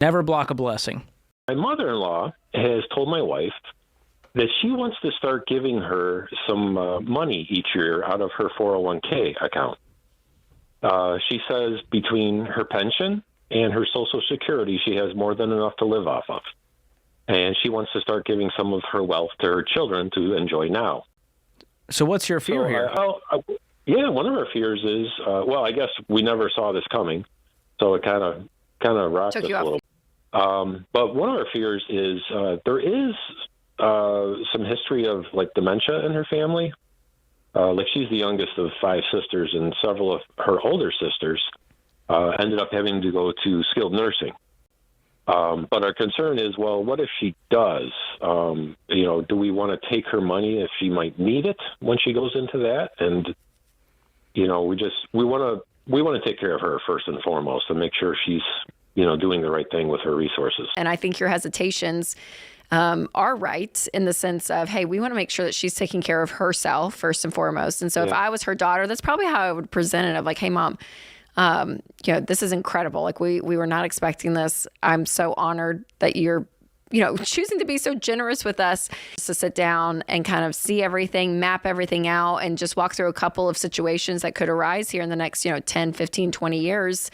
Never block a blessing. My mother-in-law has told my wife that she wants to start giving her some money each year out of her 401k account. She says between her pension and her Social Security, she has more than enough to live off of. And she wants to start giving some of her wealth to her children to enjoy now. So what's your fear here? One of our fears is, I guess we never saw this coming, so it kind of rocked us a little. But one of our fears is there is some history of like dementia in her family. Like she's the youngest of 5 sisters, and several of her older sisters ended up having to go to skilled nursing. But our concern is, well, what if she does? Do we want to take her money if she might need it when she goes into that? And we want to take care of her first and foremost and make sure she's doing the right thing with her resources. And I think your hesitations are right in the sense of, hey, we want to make sure that she's taking care of herself first and foremost. And so if I was her daughter, that's probably how I would present it, of like, hey, Mom, this is incredible. Like we were not expecting this. I'm so honored that you're, choosing to be so generous with us, just to sit down and kind of see everything, map everything out, and just walk through a couple of situations that could arise here in the next, 10, 15, 20 years.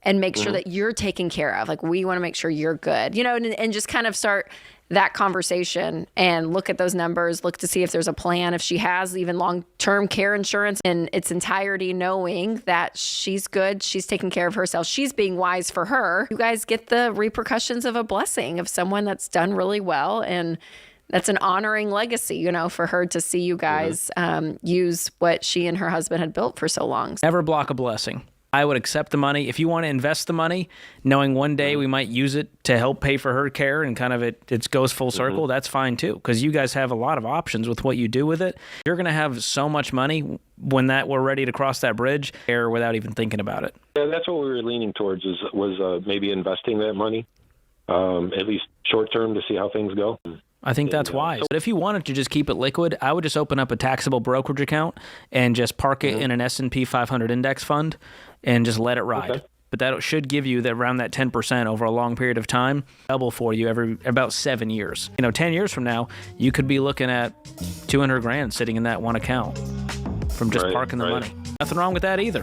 And make sure that you're taken care of. Like, we want to make sure you're good, and just kind of start that conversation and look at those numbers, look to see if there's a plan, if she has even long-term care insurance in its entirety, knowing that she's good, she's taking care of herself, she's being wise for her. You guys get the repercussions of a blessing of someone that's done really well, and that's an honoring legacy, for her to see you guys use what she and her husband had built for so long. Never block a blessing. I would accept the money. If you want to invest the money, knowing one day we might use it to help pay for her care and kind of it goes full circle, that's fine too, because you guys have a lot of options with what you do with it. You're going to have so much money when we're ready to cross that bridge or without even thinking about it. Yeah, that's what we were leaning towards was maybe investing that money, at least short term, to see how things go. I think that's wise. But if you wanted to just keep it liquid, I would just open up a taxable brokerage account and just park it in an S&P 500 index fund and just let it ride. Okay. But that should give you around that 10% over a long period of time, double for you every about 7 years. 10 years from now, you could be looking at $200,000 sitting in that one account from just parking the money. Nothing wrong with that either.